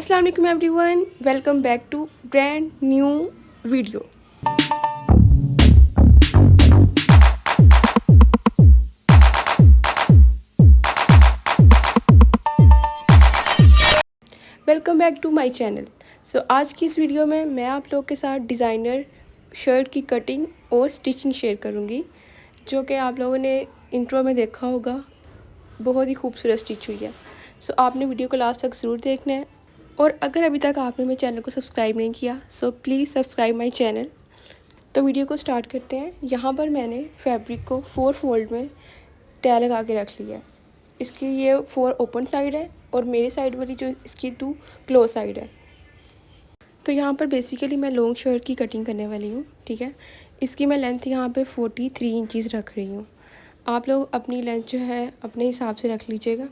अस्सलाम वालेकुम everyone, welcome back to brand new video. Welcome back to my channel. आज की इस वीडियो में मैं आप लोग के साथ डिज़ाइनर शर्ट की कटिंग और स्टिचिंग शेयर करूंगी, जो कि आप लोगों ने इंट्रो में देखा होगा। बहुत ही खूबसूरत स्टिच हुई है। आपने वीडियो को लास्ट तक ज़रूर देखना है, और अगर अभी तक आपने मेरे चैनल को सब्सक्राइब नहीं किया प्लीज़ सब्सक्राइब माय चैनल। तो वीडियो को स्टार्ट करते हैं। यहाँ पर मैंने फैब्रिक को 4 फोल्ड में तय लगा के रख लिया है। इसकी ये 4 ओपन साइड है और मेरी साइड वाली जो इसकी 2 क्लोज साइड है। तो यहाँ पर बेसिकली मैं लॉन्ग शर्ट की कटिंग करने वाली हूँ, ठीक है। इसकी मैं लेंथ यहाँ पे 43 इंचज़ रख रही हूँ। आप लोग अपनी लेंथ जो है अपने हिसाब से रख लीजिएगा।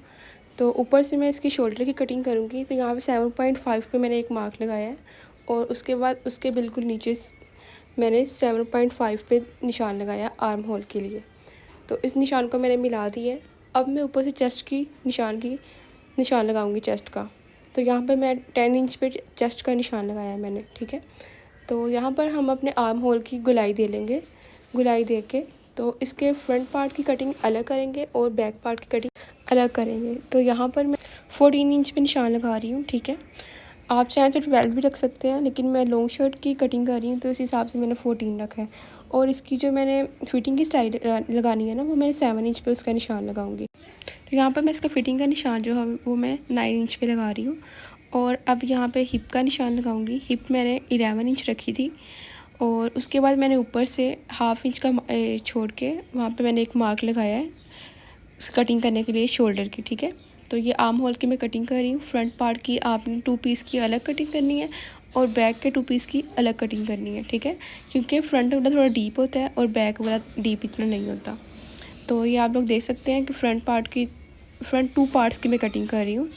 तो ऊपर से मैं इसकी शोल्डर की कटिंग करूँगी। तो यहाँ पे 7.5 पे मैंने एक मार्क लगाया है, और उसके बाद उसके बिल्कुल नीचे मैंने 7.5 पे निशान लगाया आर्म होल के लिए। तो इस निशान को मैंने मिला दिया है। अब मैं ऊपर से चेस्ट की निशान लगाऊंगी चेस्ट का। तो यहाँ पर मैं 10 इंच पे चेस्ट का निशान लगाया है मैंने, ठीक है। तो यहाँ पर हम अपने आर्म होल की गुलाई दे लेंगे। गुलाई दे के तो इसके फ्रंट पार्ट की कटिंग अलग करेंगे और बैक पार्ट की कटिंग अलग करेंगे। तो यहाँ पर मैं 14 इंच पे निशान लगा रही हूँ, ठीक है। आप चाहें तो 12 भी रख सकते हैं, लेकिन मैं लॉन्ग शर्ट की कटिंग कर रही हूँ तो इस हिसाब से मैंने 14 रखा है। और इसकी जो मैंने फिटिंग की स्लाइड लगानी है ना, वो मैंने 7 इंच पे उसका निशान लगाऊंगी। तो यहाँ पर मैं इसका फिटिंग का निशान जो है वो मैं 9 इंच पे लगा रही हूँ। और अब यहाँ पे हिप का निशान लगाऊंगी। हिप मैंने 11 इंच रखी थी, और उसके बाद मैंने ऊपर से हाफ इंच का छोड़ के वहाँ पे मैंने एक मार्क लगाया है कटिंग करने के लिए शोल्डर की, ठीक है। तो ये आर्म होल की मैं कटिंग कर रही हूँ। फ्रंट पार्ट की आपने 2 पीस की अलग कटिंग करनी है, और बैक के 2 पीस की अलग कटिंग करनी है, ठीक है। क्योंकि फ्रंट वाला थोड़ा डीप होता है और बैक वाला डीप इतना नहीं होता। तो ये आप लोग देख सकते हैं कि फ्रंट 2 पार्ट्स की मैं कटिंग कर रही हूँ।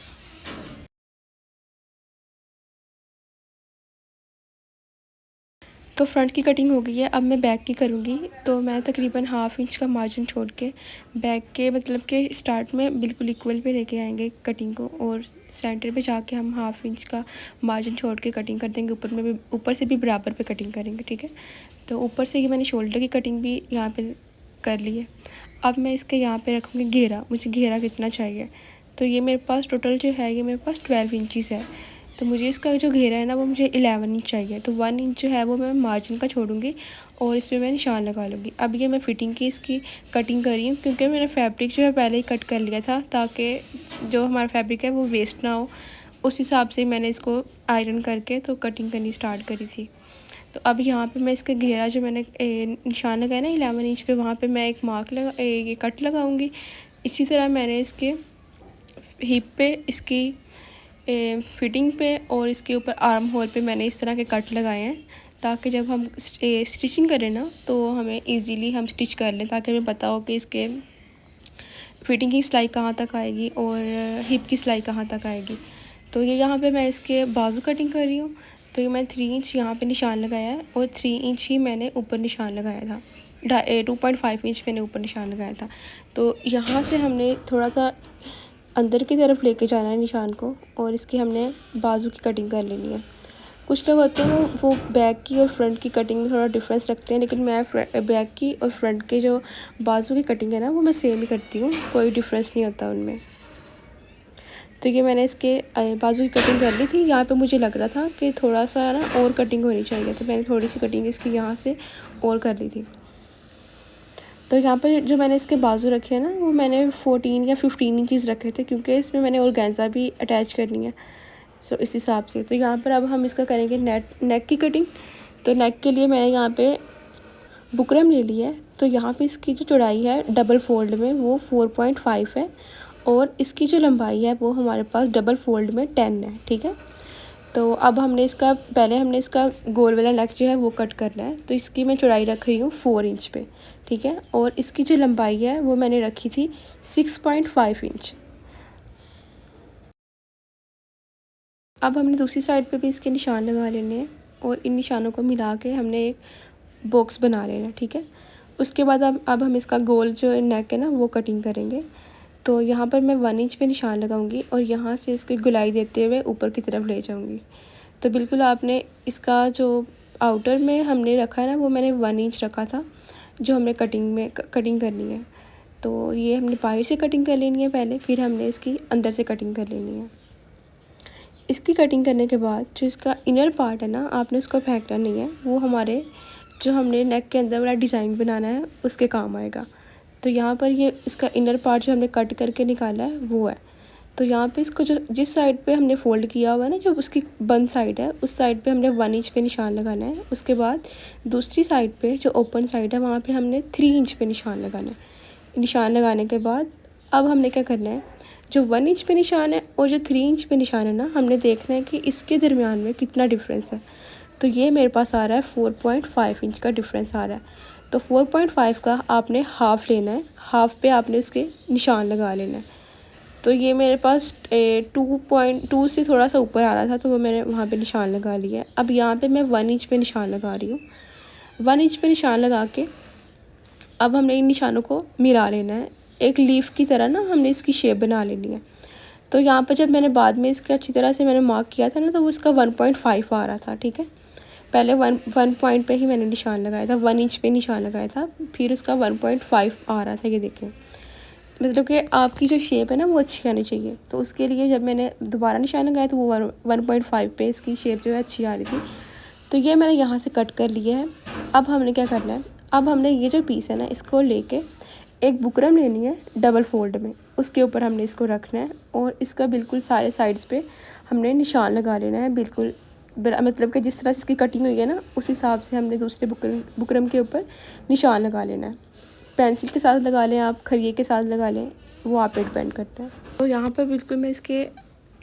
तो फ्रंट की कटिंग हो गई है। अब मैं बैक की करूँगी। तो मैं तकरीबन हाफ इंच का मार्जिन छोड़ के बैक के मतलब के स्टार्ट में बिल्कुल इक्वल पे लेके आएंगे कटिंग को, और सेंटर पे जाके हम हाफ इंच का मार्जिन छोड़ के कटिंग कर देंगे। ऊपर से भी बराबर पे कटिंग करेंगे, ठीक है। तो ऊपर से ही मैंने शोल्डर की कटिंग भी यहाँ पे कर ली है। अब मैं इसके यहाँ पे रखूँगी घेरा। मुझे घेरा कितना चाहिए, तो ये मेरे पास टोटल जो है ये मेरे पास 12 इंचज़ है। तो मुझे इसका जो घेरा है ना वो मुझे 11 इंच चाहिए। तो 1 इंच जो है वो मैं मार्जिन का छोड़ूंगी और इस पर मैं निशान लगा लूँगी। अब ये मैं फ़िटिंग की इसकी कटिंग कर रही हूँ, क्योंकि मैंने फैब्रिक जो है पहले ही कट कर लिया था, ताकि जो हमारा फैब्रिक है वो वेस्ट ना हो। उस हिसाब से मैंने इसको आयरन करके तो कटिंग करनी स्टार्ट करी थी। तो अब यहाँ पे मैं इसका घेरा जो मैंने निशान लगाया ना 11 इंच पे, वहाँ पे मैं एक ये कट लगाऊंगी। इसी तरह मैंने इसके हिप पे इसकी फिटिंग पे और इसके ऊपर आर्म होल पे मैंने इस तरह के कट लगाए हैं, ताकि जब हम स्टिचिंग करें ना तो हमें इजीली हम स्टिच कर लें, ताकि हमें पता हो कि इसके फिटिंग की सिलाई कहाँ तक आएगी और हिप की सिलाई कहाँ तक आएगी। तो ये यहाँ पे मैं इसके बाजू कटिंग कर रही हूँ। तो ये मैं 3 इंच यहाँ पे निशान लगाया है, और 3 इंच ही मैंने ऊपर निशान लगाया था। 2.5 इंच मैंने ऊपर निशान लगाया था। तो यहाँ से हमने थोड़ा सा अंदर की तरफ लेके जाना है निशान को, और इसकी हमने बाजू की कटिंग कर लेनी है। कुछ लोग होते हैं वो बैक की और फ्रंट की कटिंग में थोड़ा डिफरेंस रखते हैं, लेकिन मैं बैक की और फ्रंट के जो बाजू की कटिंग है ना वो मैं सेम ही करती हूँ, कोई डिफरेंस नहीं होता उनमें। तो ये मैंने इसके बाजू की कटिंग कर ली थी। यहाँ पे मुझे लग रहा था कि थोड़ा सा ना और कटिंग होनी चाहिए, तो मैंने थोड़ी सी कटिंग इसकी यहाँ से और कर ली थी। तो यहाँ पर जो मैंने इसके बाजू रखे हैं ना वो मैंने 14 या 15 इंचज़ रखे थे, क्योंकि इसमें मैंने ऑर्गेन्जा भी अटैच करनी है। इस हिसाब से तो यहाँ पर अब हम इसका करेंगे नेक की कटिंग। तो नेक के लिए मैंने यहाँ पे बुकरम ले लिया है। तो यहाँ पे इसकी जो चौड़ाई है डबल फोल्ड में वो 4.5 है, और इसकी जो लंबाई है वो हमारे पास डबल फोल्ड में 10 है, ठीक है। तो अब हमने इसका गोल वाला नेक जो है वो कट करना है। तो इसकी मैं चौड़ाई रख रही हूँ 4 इंच पे, ठीक है। और इसकी जो लंबाई है वो मैंने रखी थी 6.5 इंच। अब हमने दूसरी साइड पे भी इसके निशान लगा लेने हैं, और इन निशानों को मिला के हमने एक बॉक्स बना लेना है, ठीक है। उसके बाद अब हम इसका गोल जो नेक है ना वो कटिंग करेंगे। तो यहाँ पर मैं 1 इंच पे निशान लगाऊंगी और यहाँ से इसको गुलाई देते हुए ऊपर की तरफ ले जाऊंगी। तो बिल्कुल आपने इसका जो आउटर में हमने रखा है ना, वो मैंने 1 इंच रखा था जो हमने कटिंग करनी है। तो ये हमने बाहर से कटिंग कर लेनी है पहले, फिर हमने इसकी अंदर से कटिंग कर लेनी है। इसकी कटिंग करने के बाद जो इसका इनर पार्ट है ना, आपने उसको फेंकना नहीं है, वो हमारे जो हमने नेक के अंदर वाला डिज़ाइन बनाना है उसके काम आएगा। तो यहाँ पर ये इसका इनर पार्ट जो हमने कट करके निकाला है वो है। तो यहाँ पे इसको जो जिस साइड पे हमने फ़ोल्ड किया हुआ है ना, जो उसकी बंद साइड है, उस साइड पे हमने 1 इंच पे निशान लगाना है। उसके बाद दूसरी साइड पे जो ओपन साइड है वहाँ पे हमने 3 इंच पे निशान लगाना है। निशान लगाने के बाद अब हमने क्या करना है, जो 1 इंच पे निशान है और जो 3 इंच पे निशान है ना, हमने देखना है कि इसके दरमियान में कितना डिफरेंस है। तो ये मेरे पास आ रहा है 4.5 इंच का डिफरेंस आ रहा है। तो 4.5 का आपने हाफ़ लेना है, हाफ़ पे आपने उसके निशान लगा लेना है। तो ये मेरे पास 2.2 से थोड़ा सा ऊपर आ रहा था, तो वो मैंने वहाँ पे निशान लगा लिया है। अब यहाँ पे मैं 1 इंच पे निशान लगा रही हूँ। 1 इंच पे निशान लगा के अब हमने इन निशानों को मिला लेना है। एक लीफ की तरह ना हमने इसकी शेप बना लेनी है। तो यहाँ पर जब मैंने बाद में इसके अच्छी तरह से मैंने मार्क किया था ना, तो वो इसका 1.5 आ रहा था, ठीक है। पहले वन पॉइंट पे ही मैंने निशान लगाया था, 1 इंच पे निशान लगाया था, फिर उसका 1.5 आ रहा था। ये देखें, मतलब कि आपकी जो शेप है ना वो अच्छी आनी चाहिए। तो उसके लिए जब मैंने दोबारा निशान लगाया तो वो 1.5 पे इसकी शेप जो है अच्छी आ रही थी। तो ये मैंने यहाँ से कट कर लिया है। अब हमने क्या करना है, अब हमने ये जो पीस है ना, इसको लेके एक बुकरम लेनी है डबल फोल्ड में, उसके ऊपर हमने इसको रखना है और इसका बिल्कुल सारे साइड्स पे हमने निशान लगा लेना है। बिल्कुल मतलब कि जिस तरह से इसकी कटिंग हुई है ना, उस हिसाब से हमने दूसरे बुकरम के ऊपर निशान लगा लेना है। पेंसिल के साथ लगा लें आप, खरिये के साथ लगा लें, वो आप पे डिपेंड करता है। तो यहाँ पर बिल्कुल मैं इसके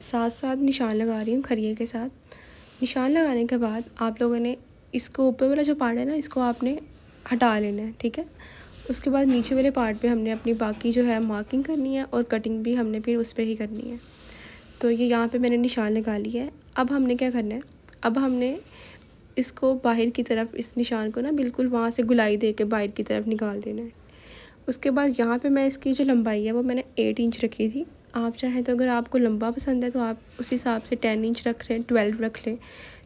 साथ साथ निशान लगा रही हूँ, खरिये के साथ। निशान लगाने के बाद आप लोगों ने इसको ऊपर वाला जो पार्ट है ना, इसको आपने हटा लेना है, ठीक है। उसके बाद नीचे वाले पार्ट पे हमने अपनी बाकी जो है मार्किंग करनी है और कटिंग भी हमने फिर उस पर ही करनी है। तो ये यहाँ पे मैंने निशान लगा लिया है। अब हमने क्या करना है, अब हमने इसको बाहर की तरफ, इस निशान को ना बिल्कुल वहाँ से गुलाई दे के बाहर की तरफ निकाल देना है। उसके बाद यहाँ पे मैं इसकी जो लंबाई है वो मैंने 8 इंच रखी थी। आप चाहें तो अगर आपको लंबा पसंद है तो आप उस हिसाब से 10 इंच रख लें, 12 रख लें,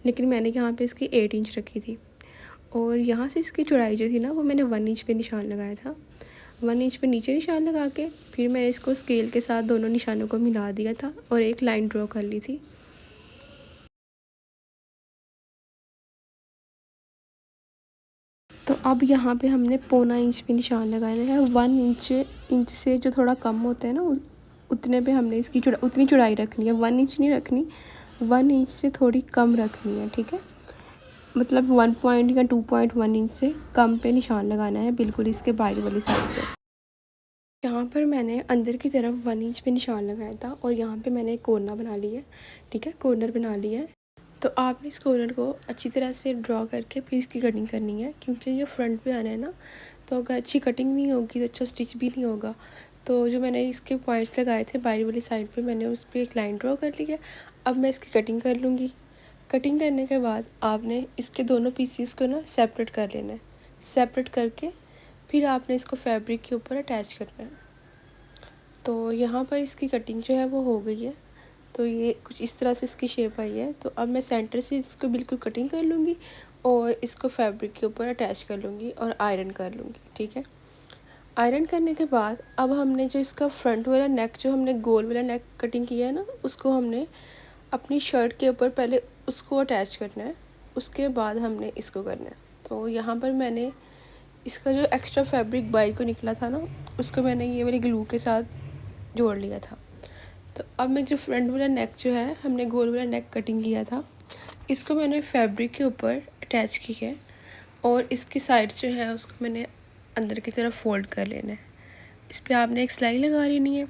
लेकिन मैंने यहाँ पे इसकी 8 इंच रखी थी। और यहाँ से इसकी चौड़ाई जो थी ना, वो मैंने 1 इंच पे निशान लगाया था। 1 इंच पे नीचे निशान लगा के फिर मैं इसको स्केल के साथ दोनों निशानों को मिला दिया था और एक लाइन ड्रॉ कर ली थी। तो अब यहाँ पे हमने 0.25 इंच पे निशान लगाना है। 1 इंच से जो थोड़ा कम होता है ना, उतने पे हमने इसकी उतनी चौड़ाई रखनी है। 1 इंच नहीं रखनी, 1 इंच से थोड़ी कम रखनी है, ठीक है। मतलब 1 पॉइंट या 2.1 इंच से कम पे निशान लगाना है, बिल्कुल इसके बाहर वाली साइड पे। यहाँ पर मैंने अंदर की तरफ 1 इंच पे निशान लगाया था और यहाँ पे मैंने एक कॉर्नर बना लिया है, ठीक है, कॉर्नर बना लिया है। तो आपने इस कॉर्नर को अच्छी तरह से ड्रॉ करके फिर इसकी कटिंग करनी है, क्योंकि ये फ्रंट पे आना है ना, तो अगर अच्छी कटिंग नहीं होगी तो अच्छा स्टिच भी नहीं होगा। तो जो मैंने इसके पॉइंट्स लगाए थे बाहर वाली साइड पे, मैंने उस पर एक लाइन ड्रॉ कर ली है। अब मैं इसकी कटिंग कर लूँगी। कटिंग करने के बाद आपने इसके दोनों पीसीस को ना सेपरेट कर लेना है। सेपरेट करके फिर आपने इसको फैब्रिक के ऊपर अटैच करना है। तो यहाँ पर इसकी कटिंग जो है वो हो गई है। तो ये कुछ इस तरह से इसकी शेप आई है। तो अब मैं सेंटर से इसको बिल्कुल कटिंग कर लूँगी और इसको फैब्रिक के ऊपर अटैच कर लूँगी और आयरन कर लूँगी, ठीक है। आयरन करने के बाद अब हमने जो इसका फ्रंट वाला नेक, जो हमने गोल वाला नेक कटिंग किया है ना, उसको हमने अपनी शर्ट के ऊपर पहले उसको अटैच करना है, उसके बाद हमने इसको करना है। तो यहाँ पर मैंने इसका जो एक्स्ट्रा फैब्रिक बाहर को निकला था ना, उसको मैंने ये वाली ग्लू के साथ जोड़ लिया था। तो अब मैं जो फ्रंट वाला नेक जो है, हमने गोल वाला नेक कटिंग किया था, इसको मैंने फैब्रिक के ऊपर अटैच किया है और इसकी साइड्स जो है उसको मैंने अंदर की तरफ फोल्ड कर लेना है। इस पर आपने एक सिलाई लगा लेनी है।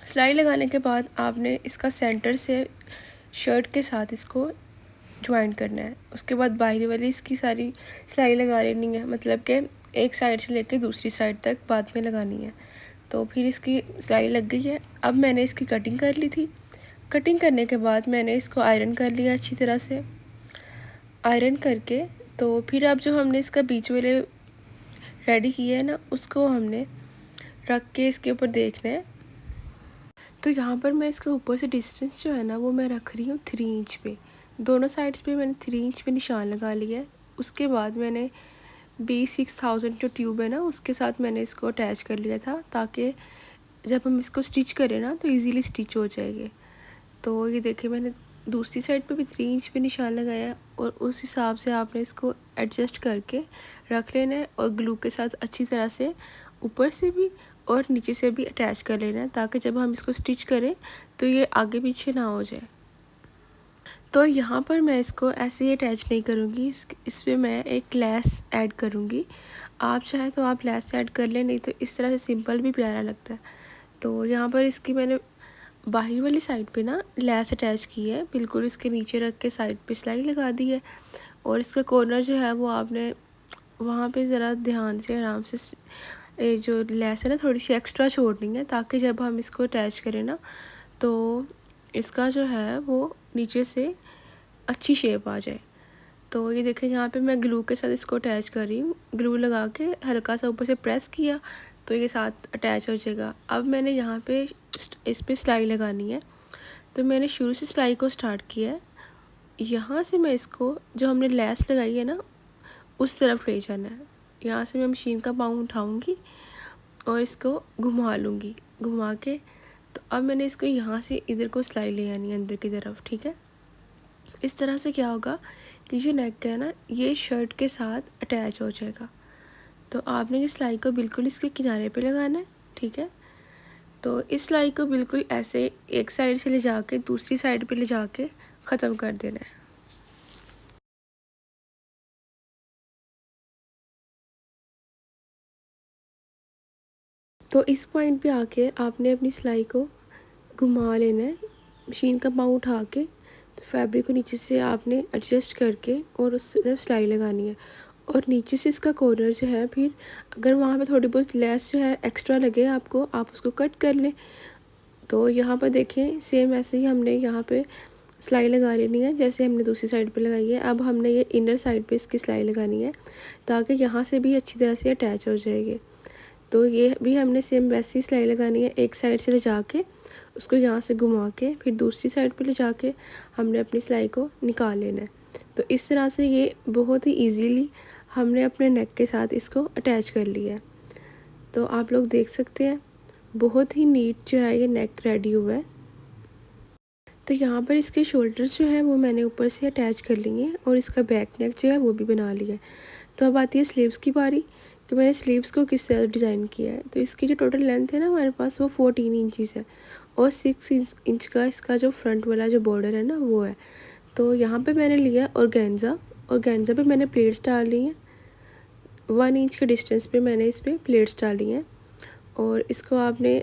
सिलाई लगाने के बाद आपने इसका सेंटर से शर्ट के साथ इसको ज्वाइन करना है। उसके बाद बाहरी वाली इसकी सारी सिलाई लगा लेनी है, मतलब कि एक साइड से लेकर दूसरी साइड तक बाद में लगानी है। तो फिर इसकी सिलाई लग गई है। अब मैंने इसकी कटिंग कर ली थी। कटिंग करने के बाद मैंने इसको आयरन कर लिया अच्छी तरह से। आयरन करके तो फिर अब जो हमने इसका बीच वाले रेडी किया है ना, उसको हमने रख के इसके ऊपर देखना है तो यहाँ पर मैं इसके ऊपर से डिस्टेंस जो है ना वो मैं रख रही हूँ 3 इंच पे। दोनों साइड्स पे मैंने 3 इंच पे निशान लगा लिया है। उसके बाद मैंने B6000 जो ट्यूब है ना उसके साथ मैंने इसको अटैच कर लिया था, ताकि जब हम इसको स्टिच करें ना तो इजीली स्टिच हो जाएगी। तो ये देखिए मैंने दूसरी साइड पे भी 3 इंच पे निशान लगाया और उस हिसाब से आपने इसको एडजस्ट करके रख लेना है और ग्लू के साथ अच्छी तरह से ऊपर से भी और नीचे से भी अटैच कर लेना है, ताकि जब हम इसको स्टिच करें तो ये आगे पीछे ना हो जाए। तो यहाँ पर मैं इसको ऐसे ही अटैच नहीं करूँगी, इस पर मैं एक लेस ऐड करूँगी। आप चाहें तो आप लेस ऐड कर लें, नहीं तो इस तरह से सिंपल भी प्यारा लगता है। तो यहाँ पर इसकी मैंने बाहर वाली साइड पे ना लेस अटैच की है, बिल्कुल इसके नीचे रख के साइड पे सिलाई लगा दी है। और इसका कॉर्नर जो है वो आपने वहाँ पे ज़रा ध्यान से आराम से ये जो लेस है ना थोड़ी सी एक्स्ट्रा छोड़नी है, ताकि जब हम इसको अटैच करें ना तो इसका जो है वो नीचे से अच्छी शेप आ जाए। तो ये देखें यहाँ पे मैं ग्लू के साथ इसको अटैच कर रही हूँ। ग्लू लगा के हल्का सा ऊपर से प्रेस किया तो ये साथ अटैच हो जाएगा। अब मैंने यहाँ पे इस पर सिलाई लगानी है, तो मैंने शुरू से सिलाई को स्टार्ट किया है। यहाँ से मैं इसको जो हमने लेस लगाई है ना उस तरफ ले जाना है। यहाँ से मैं मशीन का पाँव उठाऊँगी और इसको घुमा लूँगी, घुमा के तो अब मैंने इसको यहाँ से इधर को सिलाई ले आनी है अंदर की तरफ, ठीक है। इस तरह से क्या होगा कि जो नेक है ना ये शर्ट के साथ अटैच हो जाएगा। तो आपने इस सिलाई को बिल्कुल इसके किनारे पे लगाना है, ठीक है। तो इस सिलाई को बिल्कुल ऐसे एक साइड से ले जाके दूसरी साइड पे ले जाके ख़त्म कर देना है। तो इस पॉइंट पे आके आपने अपनी सिलाई को घुमा लेना है, मशीन का पाँव उठा के तो फैब्रिक को नीचे से आपने एडजस्ट करके और उस तरफ सिलाई लगानी है। और नीचे से इसका कॉर्नर जो है फिर अगर वहाँ पे थोड़ी बहुत लेस जो है एक्स्ट्रा लगे आपको, आप उसको कट कर लें। तो यहाँ पर देखें सेम ऐसे ही हमने यहाँ पे सिलाई लगा लेनी है जैसे हमने दूसरी साइड पे लगाई है। अब हमने ये इनर साइड पे इसकी सिलाई लगानी है, ताकि यहाँ से भी अच्छी तरह से अटैच हो जाएगी। तो ये भी हमने सेम वैसी सिलाई लगानी है, एक साइड से ले जाके उसको यहाँ से घुमा के फिर दूसरी साइड पे ले जाके हमने अपनी सिलाई को निकाल लेना है। तो इस तरह से ये बहुत ही इजीली हमने अपने नेक के साथ इसको अटैच कर लिया है। तो आप लोग देख सकते हैं बहुत ही नीट जो है ये नेक रेडी हुआ है। तो यहाँ पर इसके शोल्डर्स जो हैं वो मैंने ऊपर से अटैच कर लिए हैं और इसका बैक नेक जो है वो भी बना लिया है। तो अब आती है स्लीव्स की बारी कि मैंने स्लीव्स को किस तरह डिज़ाइन किया है। तो इसकी जो टोटल लेंथ है ना हमारे पास वो 14 इंचज़ है और 6 इंच का इसका जो फ्रंट वाला जो बॉर्डर है ना वो है। तो यहाँ पे मैंने लिया ऑर्गेन्जा पे मैंने प्लेट्स डाल ली हैं। 1 इंच के डिस्टेंस पे मैंने इस पर प्लेट्स डाली हैं और इसको आपने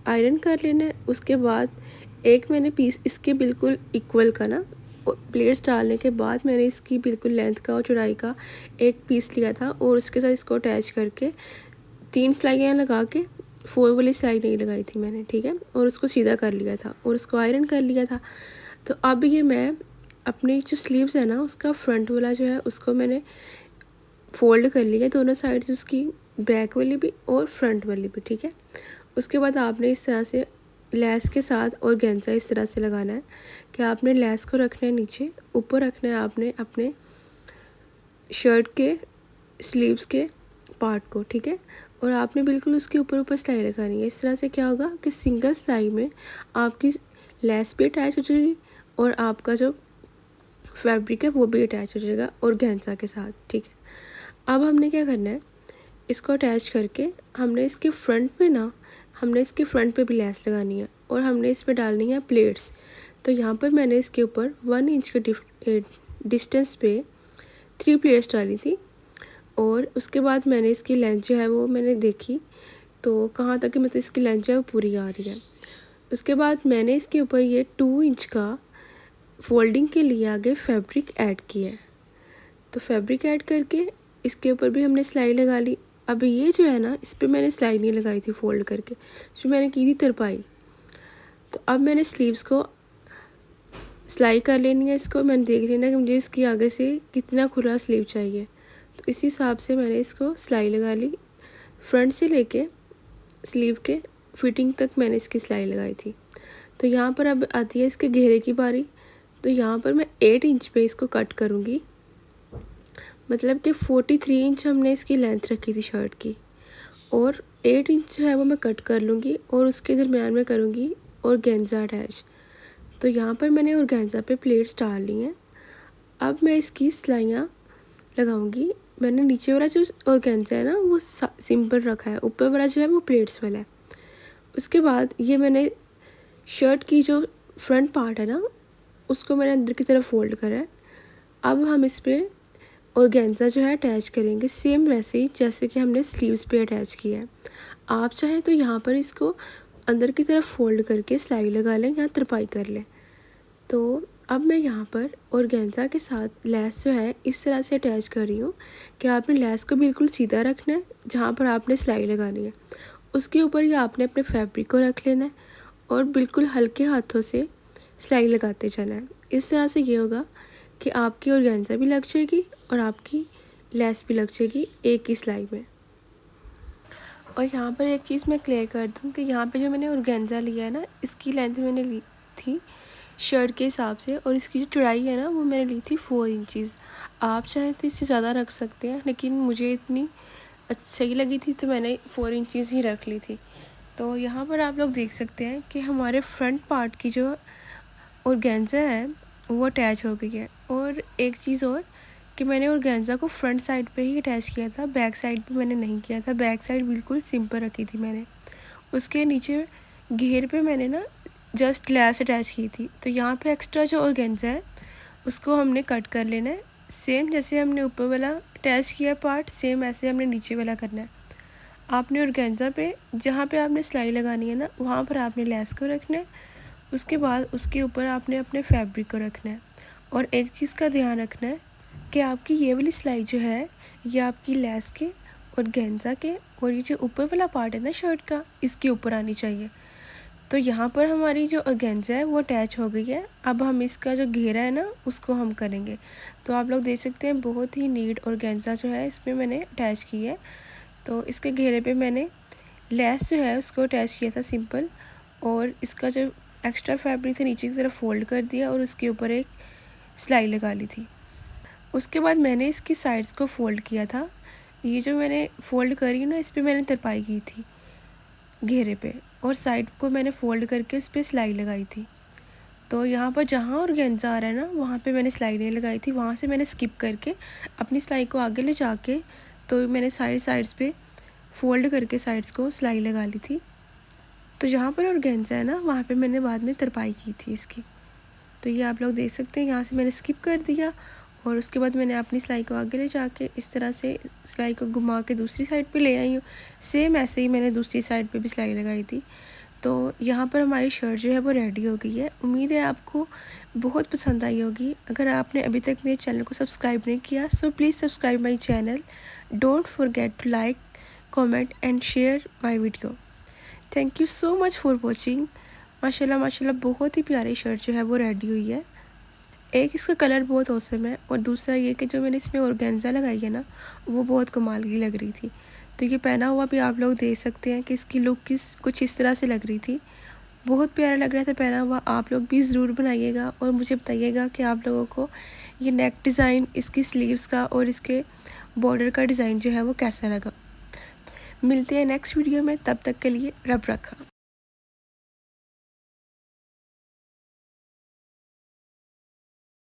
आयरन कर लेना है। उसके बाद एक मैंने पीस इसके बिल्कुल इक्वल का ना प्लेट्स डालने के बाद मैंने इसकी बिल्कुल लेंथ का और चौड़ाई का एक पीस लिया था और उसके साथ इसको अटैच करके 3 सिलाइयाँ लगा के 4 वाली सिलाई नहीं लगाई थी मैंने, ठीक है। और उसको सीधा कर लिया था और उसको आयरन कर लिया था। तो अब ये मैं अपनी जो स्लीव्स है ना उसका फ्रंट वाला जो है उसको मैंने फोल्ड कर लिया दोनों साइड्स उसकी, बैक वाली भी और फ्रंट वाली भी, ठीक है। उसके बाद आपने इस तरह से लेस के साथ और ऑर्गेन्जा इस तरह से लगाना है कि आपने लेस को रखना है नीचे, ऊपर रखना है आपने अपने शर्ट के स्लीव्स के पार्ट को, ठीक है। और आपने बिल्कुल उसके ऊपर ऊपर सिलाई लगानी है। इस तरह से क्या होगा कि सिंगल सिलाई में आपकी लेस भी अटैच हो जाएगी और आपका जो फैब्रिक है वो भी अटैच हो जाएगा ऑर्गेन्जा के साथ, ठीक है। अब हमने क्या करना है, इसको अटैच करके हमने इसके फ्रंट पे भी लेस लगानी है और हमने इस पे डालनी है प्लेट्स। तो यहाँ पर मैंने इसके ऊपर 1 इंच के डिस्टेंस पे 3 प्लेट्स डाली थी और उसके बाद मैंने इसकी लेंथ जो है वो मैंने देखी तो कहाँ तक कि मतलब इसकी लेंथ जो है वो पूरी आ रही है। उसके बाद मैंने इसके ऊपर ये 2 इंच का फोल्डिंग के लिए आगे फैब्रिक ऐड किया है। तो फैब्रिक ऐड करके इसके ऊपर भी हमने सिलाई लगा ली। अब ये जो है ना इस पर मैंने सिलाई नहीं लगाई थी फोल्ड करके, इस पर मैंने की थी तरपाई। तो अब मैंने स्लीव्स को सिलाई कर लेनी है, इसको मैंने देख लेना कि मुझे इसकी आगे से कितना खुला स्लीव चाहिए। तो इस हिसाब से मैंने इसको सिलाई लगा ली फ्रंट से लेके स्लीव के फिटिंग तक मैंने इसकी सिलाई लगाई थी। तो यहाँ पर अब आती है इसके घेरे की बारी। तो यहाँ पर मैं 8 इंच पे इसको कट करूँगी, मतलब कि 43 इंच हमने इसकी लेंथ रखी थी शर्ट की, और 8 इंच जो है वो मैं कट कर लूँगी और उसके दरमियान में करूँगी ऑर्गेन्जा अटैच। तो यहाँ पर मैंने ऑर्गेन्जा पे प्लेट्स डाल ली हैं। अब मैं इसकी सिलाइयाँ लगाऊंगी। मैंने नीचे वाला जो ऑर्गेन्जा है ना वो सिंपल रखा है, ऊपर वाला जो है वो प्लेट्स वाला है। उसके बाद ये मैंने शर्ट की जो फ्रंट पार्ट है ना उसको मैंने अंदर की तरफ फोल्ड करा है। अब हम इस पर ऑर्गेन्जा जो है अटैच करेंगे, सेम वैसे ही जैसे कि हमने स्लीव्स पे अटैच किया है। आप चाहें तो यहाँ पर इसको अंदर की तरफ फोल्ड करके सिलाई लगा लें या तरपाई कर लें। तो अब मैं यहाँ पर ऑर्गेन्जा के साथ लेस जो है इस तरह से अटैच कर रही हूँ कि आपने लेस को बिल्कुल सीधा रखना है जहाँ पर आपने सिलाई लगानी है, उसके ऊपर ही आपने अपने फैब्रिक को रख लेना है और बिल्कुल हल्के हाथों से सिलाई लगाते जाना है। इस तरह से ये होगा कि आपकी ऑर्गेन्जा भी लग जाएगी और आपकी लेस भी लग जाएगी एक ही सिलाई में। और यहाँ पर एक चीज़ मैं क्लियर कर दूँ कि यहाँ पे जो मैंने ऑर्गेन्जा लिया है ना इसकी लेंथ मैंने ली थी शर्ट के हिसाब से, और इसकी जो चौड़ाई है ना वो मैंने ली थी 4 इंचज़। आप चाहें तो इससे ज़्यादा रख सकते हैं, लेकिन मुझे इतनी सही लगी थी तो मैंने 4 इंचज़ ही रख ली थी। तो यहाँ पर आप लोग देख सकते हैं कि हमारे फ्रंट पार्ट की जो ऑर्गेन्जा है वो अटैच हो गई है। और एक चीज़ और कि मैंने ऑर्गेन्जा को फ्रंट साइड पे ही अटैच किया था, बैक साइड पे मैंने नहीं किया था। बैक साइड बिल्कुल सिंपल रखी थी मैंने। उसके नीचे घेर पे मैंने ना जस्ट लेस अटैच की थी। तो यहाँ पे एक्स्ट्रा जो ऑर्गेन्जा है उसको हमने कट कर लेना है। सेम जैसे हमने ऊपर वाला अटैच किया पार्ट, सेम ऐसे हमने नीचे वाला करना है। आपने ऑर्गेन्जा पे जहाँ पे आपने सिलाई लगानी है ना वहाँ पर आपने लेस को रखना है। उसके बाद उसके ऊपर आपने अपने फैब्रिक को रखना है। और एक चीज़ का ध्यान रखना है कि आपकी ये वाली सिलाई जो है ये आपकी लेस के ऑर्गेन्जा के और ये जो ऊपर वाला पार्ट है ना शर्ट का इसके ऊपर आनी चाहिए। तो यहाँ पर हमारी जो ऑर्गेन्जा है वो अटैच हो गई है। अब हम इसका जो घेरा है ना उसको हम करेंगे। तो आप लोग देख सकते हैं बहुत ही नीट ऑर्गेन्जा जो है इसमें मैंने अटैच की है। तो इसके घेरे पे मैंने लेस जो है उसको अटैच किया था सिंपल, और इसका जो एक्स्ट्रा फैब्रिक था नीचे की तरफ फोल्ड कर दिया और उसके ऊपर एक सिलाई लगा ली थी। उसके बाद मैंने इसकी साइड्स को फ़ोल्ड किया था। ये जो मैंने फ़ोल्ड करी ना इस पर मैंने तरपाई की थी घेरे पे, और साइड को मैंने फ़ोल्ड करके उस पर सिलाई लगाई थी। तो यहाँ पर जहाँ ऑर्गेन्जा आ रहा है ना वहाँ पे मैंने सिलाई नहीं लगाई थी, वहाँ से मैंने स्किप करके अपनी सिलाई को आगे ले जाके तो मैंने साइड्स पे फ़ोल्ड करके साइड्स को सिलाई लगा ली थी। तो जहाँ पर ऑर्गेन्जा है ना वहाँ पे मैंने बाद में तरपाई की थी इसकी। तो ये आप लोग देख सकते हैं यहाँ से मैंने स्किप कर दिया और उसके बाद मैंने अपनी सिलाई को आगे ले जाके इस तरह से सिलाई को घुमा के दूसरी साइड पे ले आई हूँ। सेम ऐसे ही मैंने दूसरी साइड पे भी सिलाई लगाई थी। तो यहाँ पर हमारी शर्ट जो है वो रेडी हो गई है। उम्मीद है आपको बहुत पसंद आई होगी। अगर आपने अभी तक मेरे चैनल को सब्सक्राइब नहीं किया so please subscribe my channel. Don't forget to like, comment and share my video. Thank you so much for watching. माशाल्लाह माशाल्लाह बहुत ही प्यारी शर्ट जो है वो रेडी हुई है। एक इसका कलर बहुत औसम है और दूसरा ये कि जो मैंने इसमें ऑर्गेन्जा लगाई है ना वो बहुत कमाल की लग रही थी। तो ये पहना हुआ भी आप लोग देख सकते हैं कि इसकी लुक कुछ इस तरह से लग रही थी। बहुत प्यारा लग रहा था पहना हुआ। आप लोग भी ज़रूर बनाइएगा और मुझे बताइएगा कि आप लोगों को ये नेक डिज़ाइन, इसकी स्लीव्स का और इसके बॉर्डर का डिज़ाइन जो है वो कैसा लगा। मिलते हैं नेक्स्ट वीडियो में, तब तक के लिए रब रखा।